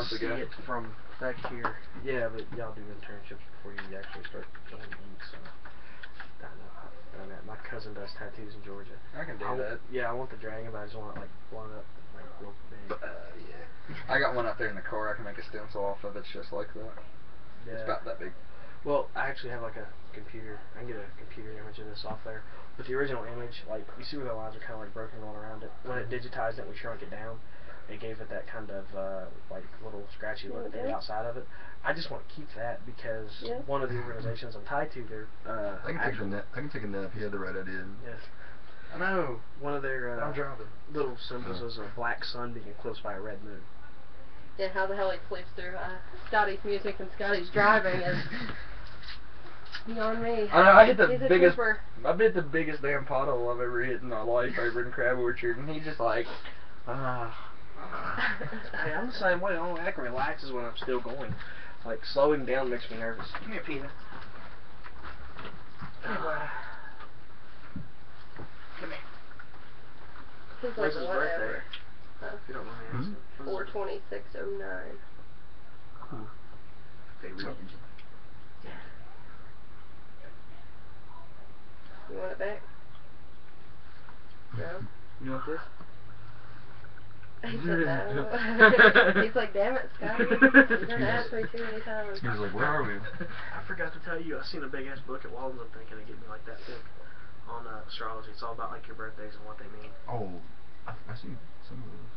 see it from back here. Yeah, but y'all do internships before you actually start going to eat, so I know. My cousin does tattoos in Georgia. I can do that. Yeah, I want the dragon, but I just want it like blown up, like real big. Yeah. I got one out there in the car. I can make a stencil off of it just like that. Yeah. It's about that big. Well, I actually have like a computer. I can get a computer image of this off there. But the original image, like, you see where the lines are kind of like broken going around it. When it digitized it, we shrunk it down. It gave it that kind of like little scratchy look to the outside of it. I just want to keep that because one of the organizations I'm tied to, they're I can take a nap. He had the right idea. Yes. I know. One of their I'm driving. little symbols is a black sun being eclipsed by a red moon. Yeah, how the hell he flips through Scotty's music and Scotty's driving is beyond me. I know, I hit the He's a biggest, trooper. I bet the biggest damn pothole I've ever hit in my life over in Crab Orchard, and he's just like, Hey, I'm the same way. I can relax when I'm still going. Like, slowing down makes me nervous. Come here, Peter. Come here. He's like, When's his birthday? whatever. If you don't mind asking. 4/26/09. You want it back? No? you want this? He said no. He's like, damn it, Scotty. You're gonna ask me too many times. He was like, where are we? I forgot to tell you, I seen a big ass book at Walden's. I'm thinking of getting me like that thick on astrology. It's all about like your birthdays and what they mean. Oh, I see some of those.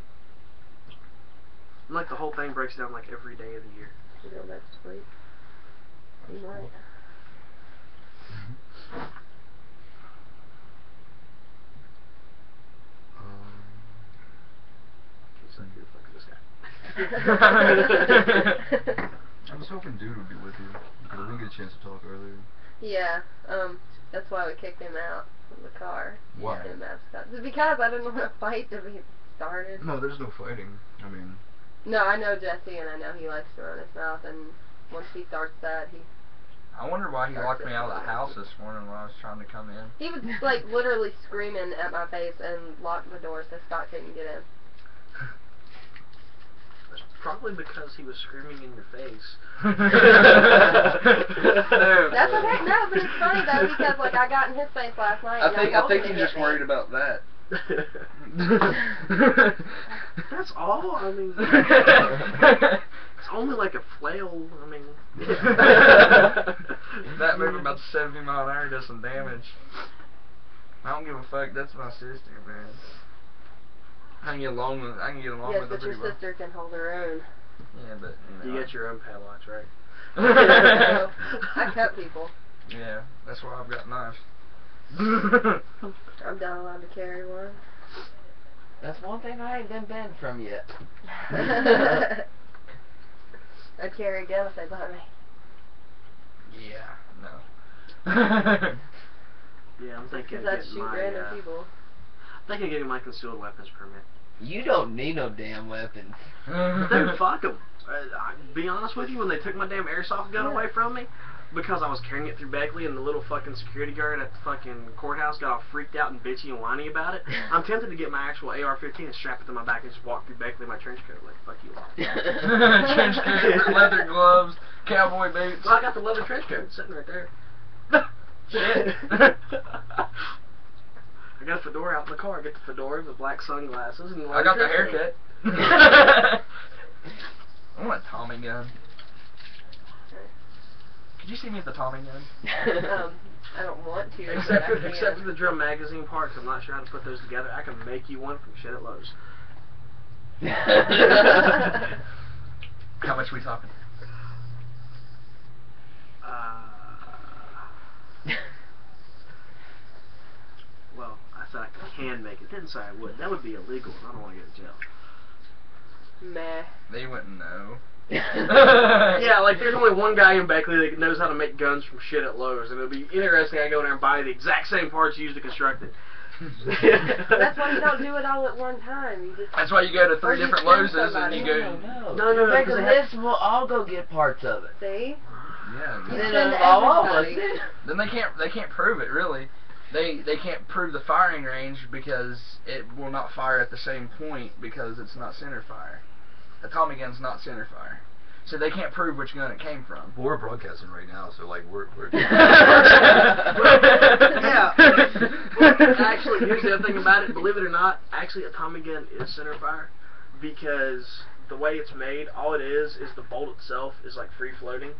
And, like the whole thing breaks down like every day of the year. You go back to sleep. You might. He's like, who the fuck is this guy? I was hoping Dude would be with you because I didn't get a chance to talk earlier. Yeah, that's why we kicked him out of the car. Why? The mascot. Just because I didn't want a fight to be started. No, there's no fighting. I mean. No, I know Jesse, and I know he likes to run his mouth, and once he starts that, he... I wonder why he locked me out of the house this morning when I was trying to come in. He was, like, literally screaming at my face and locked the door so Scott couldn't get in. Probably because he was screaming in your face. That's okay. No, but it's funny, though, because, like, I got in his face last night, I think he's just worried about that. That's all? I mean, it's only like a flail. I mean, that moving about 70 mile an hour does some damage. I don't give a fuck. That's my sister, man. I can get along with Yes, her but pretty your well. sister can hold her own. Yeah, but you get your own pad watch, right? So, I cut people. Yeah, that's why I've got knives. I'm not allowed to carry one. That's one thing I ain't been banned from yet. I'd carry a gun if they bought me. Yeah, no. Yeah, I'm thinking Because of I'd getting shoot my, random people. I'm thinking of getting my concealed weapons permit. You don't need no damn weapons. Dude, fuck them. Be honest with you, when they took my damn airsoft gun away from me, because I was carrying it through Beckley, and the little fucking security guard at the fucking courthouse got all freaked out and bitchy and whiny about it, I'm tempted to get my actual AR-15 and strap it to my back and just walk through Beckley in my trench coat like, fuck you all. Trench coat, leather gloves, cowboy boots. Well, I got the leather trench coat sitting right there. Shit. I got a fedora out in the car. I get the fedora, the black sunglasses, and I got the haircut. I want a Tommy gun. Could you see me with the Tommy gun? I don't want to. Except for the drum magazine part, 'cause I'm not sure how to put those together. I can make you one from shit at Lowe's. How much are we talking? Well, I said I can make it. Didn't say I would. That would be illegal, and I don't want to get in jail. Meh. They wouldn't know. Yeah, like there's only one guy in Beckley that knows how to make guns from shit at Lowe's, and it'll be interesting. I go in there and buy the exact same parts used to construct it. That's why you don't do it all at one time. You just. That's why you go to 3 Or you different send Lowe's and you go. No, Because this will all go get parts of it. See? Yeah. You Then send all of us. everybody. Then they can't prove it really. They can't prove the firing range because it will not fire at the same point because it's not center fire. a Tommy gun's not centerfire. So they can't prove which gun it came from. Well, we're broadcasting right now, so like we're Yeah. Actually, here's the other thing about it. Believe it or not, actually a Tommy gun is centerfire because the way it's made, all it is the bolt itself is like free floating,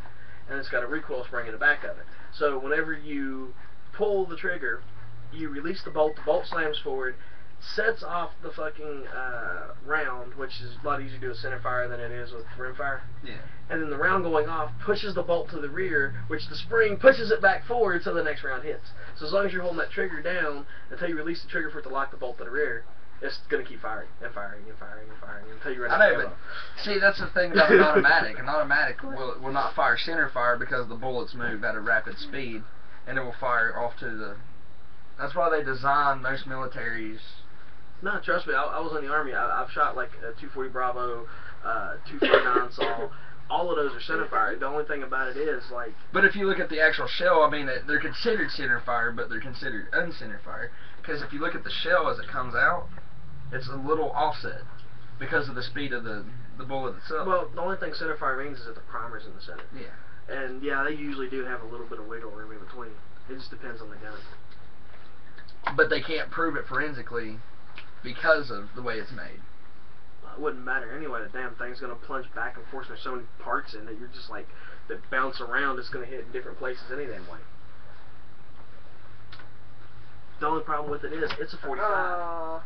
and it's got a recoil spring in the back of it. So whenever you pull the trigger, you release the bolt slams forward, sets off the fucking round, which is a lot easier to do with centerfire than it is with rimfire. Yeah. And then the round going off pushes the bolt to the rear, which the spring pushes it back forward so the next round hits. So as long as you're holding that trigger down until you release the trigger for it to lock the bolt to the rear, it's going to keep firing and firing and firing and firing until you run out I of know, ammo. but see, that's the thing about an automatic. An automatic will not fire centerfire because the bullets move at a rapid speed, and it will fire off to the. That's why they design most militaries. No, trust me, I was in the Army. I've shot like a 240 Bravo, 249 Saw. All of those are centerfire. The only thing about it is, like... But if you look at the actual shell, I mean, they're considered centerfire, but they're considered uncenterfire. Because if you look at the shell as it comes out, it's a little offset because of the speed of the bullet itself. Well, the only thing centerfire means is that the primer's in the center. Yeah. And, yeah, they usually do have a little bit of wiggle room in between. It just depends on the gun. But they can't prove it forensically because of the way it's made. It wouldn't matter anyway. The damn thing's going to plunge back and forth. There's so many parts in it. You're just like, that bounce around. It's going to hit in different places any damn way. The only problem with it is, it's a 45.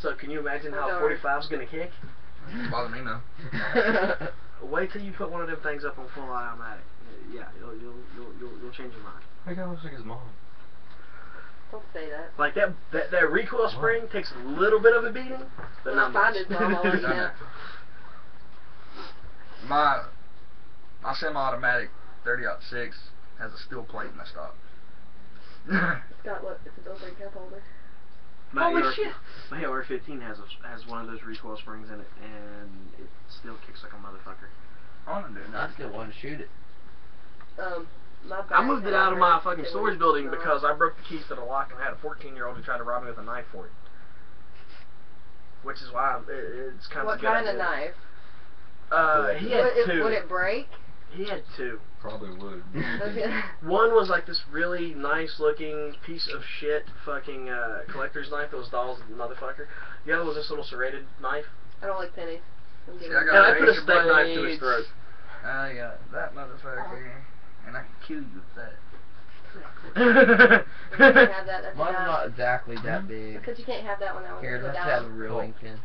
So can you imagine how 45's going to kick? Doesn't bother me, no. Wait till you put one of them things up on full automatic. Yeah, you'll change your mind. I think I looks like his mom. Don't say that. Like that recoil spring takes a little bit of a beating, but When not I find much. his mom, I'll let you know. My semi-automatic 30-06 has a steel plate in the stock. It's got, look, it's a built-in cup holder. Holy shit! My AR-15 has one of those recoil springs in it, and it still kicks like a motherfucker. I want to do I that. still want to shoot it. I moved it out of my fucking storage building because I broke the keys to the lock and I had a 14-year-old who tried to rob me with a knife for it. Which is why it's kind of What kind of knife? He had two. Would it break? He had two. Probably would. One was like this really nice looking piece of shit fucking collector's knife that was Doll's motherfucker. The other was this little serrated knife. I don't like pennies. See, And I put a steak knife to his throat. I got that motherfucker, and I can kill you with that. You can't have that. That's Mine's enough. not exactly that big. Because you can't have that one. That one's Here, go let's down. have a reeling pin.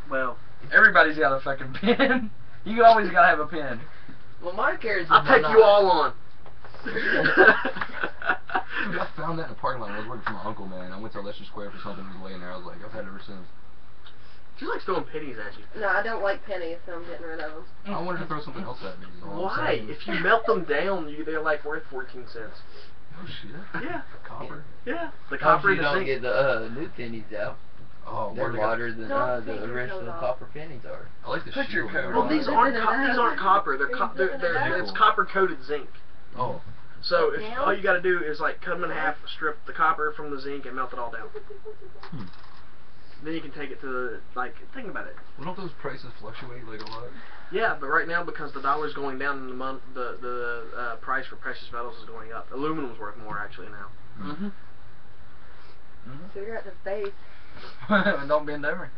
Well, Everybody's got a fucking pen. You always gotta have a pen. Well, mine carries I'll take you all on. Dude, I found that in the parking lot when I was working for my uncle, man. I went to Leicester Square for something, it was laying there. I was like, I've had it ever since. She likes throwing pennies at you. No, I don't like pennies, so I'm getting rid of them. I wanted to throw something else at me. is all I'm Why? saying. If you melt them down, they're like worth 14 cents. Oh shit. Yeah. Copper. Yeah. The Hope copper you and the don't zinc. get the new pennies out. Oh, They're where'd they go? lighter than Don't take the your original coat off. copper pennies are. I like the Put your shield. coat Well, on. these aren't copper. It's copper coated zinc. Oh. So if Now? all you got to do is like cut them in half, strip the copper from the zinc, and melt it all down. Hmm. Then you can take it to the think about it. Well, don't those prices fluctuate like a lot? Yeah, but right now because the dollar's going down in the month, the price for precious metals is going up. Aluminum's worth more actually now. Mm-hmm. Cigarette to the face. Don't bend over.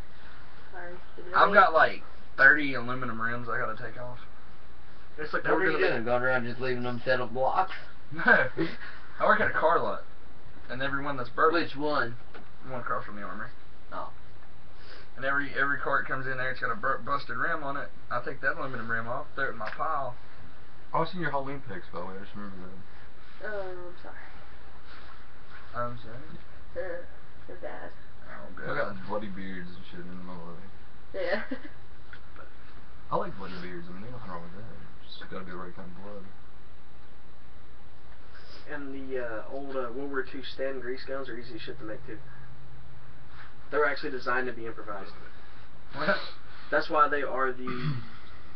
Sorry. I've got like 30 aluminum rims I gotta take off. It's like What we're are you gonna doing? Going around just leaving them set up blocks? No, I work at a car lot, and every one that's broken, Which one? one across from the Armory. Oh. And every car that comes in there, it's got a busted rim on it. I take that aluminum rim off, throw it in my pile. I was seeing your Halloween pics, by the way. I just remember that. I'm sorry. I'm sorry. They're bad. Oh I god. got bloody beards and shit in my life. Yeah. I like bloody beards. I mean, there's nothing wrong with that. Just gotta be the right kind of blood. And the old World War II Sten grease guns are easy as shit to make too. They're actually designed to be improvised. What? That's why they are the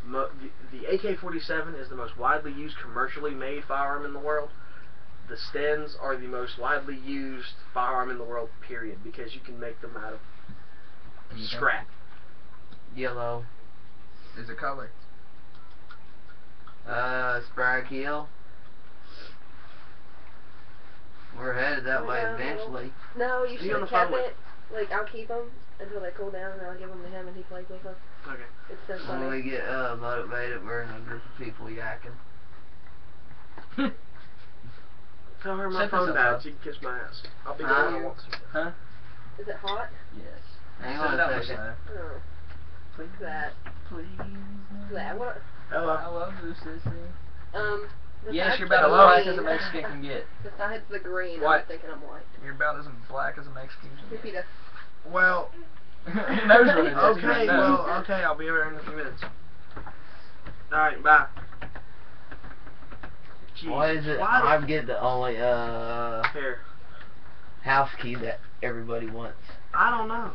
AK-47 is the most widely used commercially made firearm in the world. The Stens are the most widely used firearm in the world, period, because you can make them out of Scrap. Yellow. Is it color? Sprite Hill. We're headed that way No. eventually. No, you You should on have the phone kept with- it. Like, I'll keep them until they cool down, and I'll give them to him, and he plays with them. Okay. It's so When we funny. get motivated, we're in a group of people yakking. Tell her my Set phone this died. up. She can kiss my ass. I'll be Huh? there when I want to. Huh? Is it hot? Yes. Hang Set on it a up for second. Sly. Oh. That. Please. That. What? Hello. I love you, sissy. Yes, besides you're the about as Hello? black green- as a Mexican can get. Besides the green, What? I'm thinking I'm white. You're about as black as a Mexican can Repeat get. it. Well, He knows what it is. He okay, knows. well, okay, I'll be over in a few minutes. Alright, bye. Jeez. Why is it Why I get the only Here. house key that everybody wants? I don't know.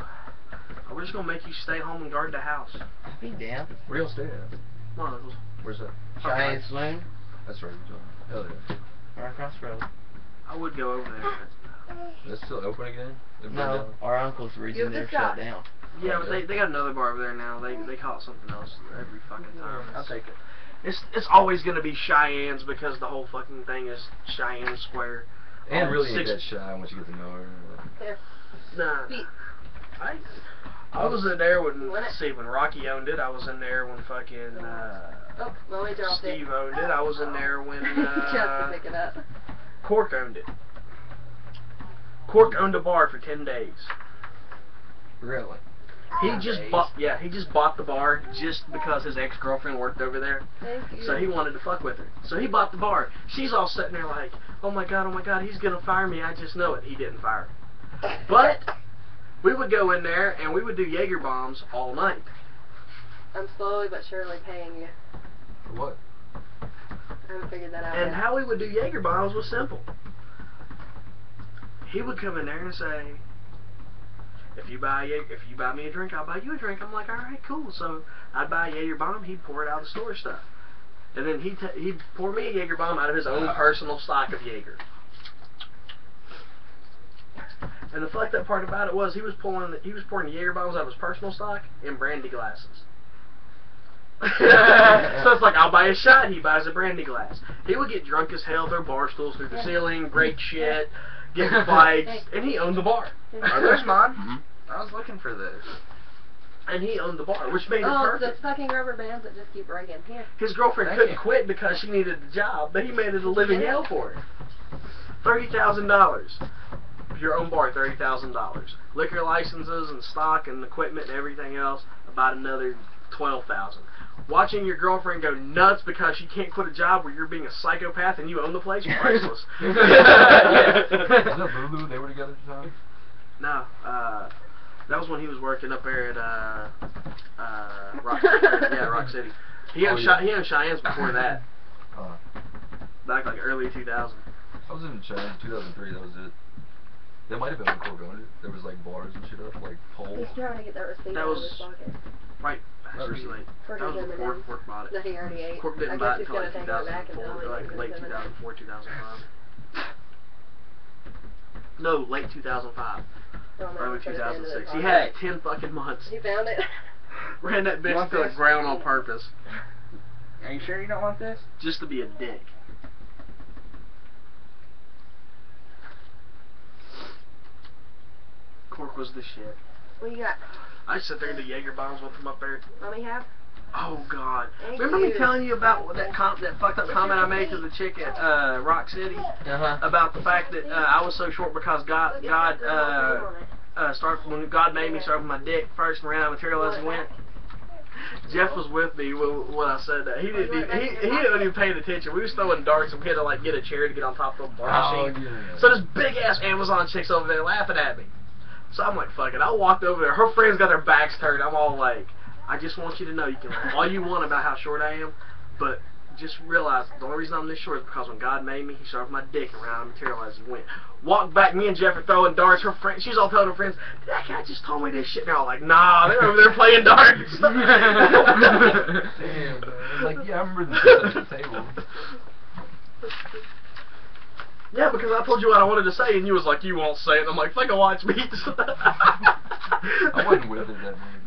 We're just gonna make you stay home and guard the house. Be damn. Where y'all stay at? Come on, Nichols. Where's that? Cheyenne Swoon, That's right, John. Hell yeah. right across the road. I would go over there. That's still open again? It burned No, down? our uncle's reason Give they're this shut up. down. Yeah, but they got another bar over there now. They call it something else every fucking time. I'll take it. It's always gonna be Cheyenne's because the whole fucking thing is Cheyenne Square. And Oh, really ain't six- that shy once you get to know her. Here. Nah. Feet. I was in there when What? see when Rocky owned it. I was in there when fucking Oh, my way dropped Steve it. owned it. I was in there when Just to pick it up. Cork owned it. Cork owned a bar for 10 days. Really? He 10 just days? bought the bar just because his ex-girlfriend worked over there. Thank you. So he wanted to fuck with her. So he bought the bar. She's all sitting there like, oh my god, he's gonna fire me. I just know it. He didn't fire her. But we would go in there and we would do Jaeger bombs all night. I'm slowly but surely paying you. For what? I haven't figured that out And yet. how we would do Jaeger bombs was simple. He would come in there and say, if you buy me a drink, I'll buy you a drink. I'm like, all right, cool. So I'd buy a Jaeger bomb. He'd pour it out of the store stuff, and then he'd pour me a Jaeger bomb out of his own personal stock of Jaeger. And the fucked up part about it was he was pouring the Jaeger bombs out of his personal stock in brandy glasses. So it's like, I'll buy a shot, he buys a brandy glass. He would get drunk as hell, throw bar stools through the ceiling, break shit, get in fights, and he owned the bar. Are those mine? Mm-hmm. I was looking for those. And he owned the bar, which made it Oh, it's the perfect. fucking rubber bands that just keep breaking. Here. His girlfriend Thank couldn't you. quit because she needed the job, but he made it a living hell for her. $30,000. Your own bar, $30,000. Liquor licenses and stock and equipment and everything else, about another $12,000. Watching your girlfriend go nuts because she can't quit a job where you're being a psychopath and you own the place, priceless. Was that Lulu? They were together at the time? No, that was when he was working up there at Rock City. Yeah, Rock City. He owned Cheyenne's before that, back like early 2000. I was in China in 2003, that was it. That might have been when Cork owned it. There was like bars and shit up, like poles. He's trying to get that receipt That out of was- his pocket. Right, that's Really? too late. For That was his before M&Ms. Cork bought it. That he already ate. Cork I didn't guess buy it he's until like gonna take it back and 2004, tell me like that late it's M&Ms. 2004, 2005. No, late 2005, Oh, no, early it's at the end of 2006. the He pocket. had it 10 fucking months. He found it. Ran that bitch Want to the this? ground on purpose, Are you sure you don't want this? just to be a dick. Cork was the shit. What you got? I sit there and do Jaeger bombs with him up there. Mommy have? Oh God! Thank Remember me you. telling you about that fucked up comment I made to the chick at Rock City about the fact that I was so short because God started when God made me start with my dick first and ran out of material as it went. Jeff was with me when I said that. He didn't even pay attention. We was throwing darts and we had to like get a chair to get on top of the bar sheet. yeah. So this big ass Amazon chick's over there laughing at me. So I'm like, fuck it. I walked over there. Her friends got their backs turned. I'm all like, I just want you to know you can laugh all you want about how short I am, but just realize the only reason I'm this short is because when God made me, He started with my dick around material as He went. Walked back, me and Jeff are throwing darts. Her friend, she's all telling her friends, that guy just told me this shit. And they're all like, nah, they're over there playing darts. Damn, man. It's like, yeah, I remember the shit at the table. Yeah, because I told you what I wanted to say, and you was like, you won't say it. I'm like, fucking watch me. I wasn't with it that night.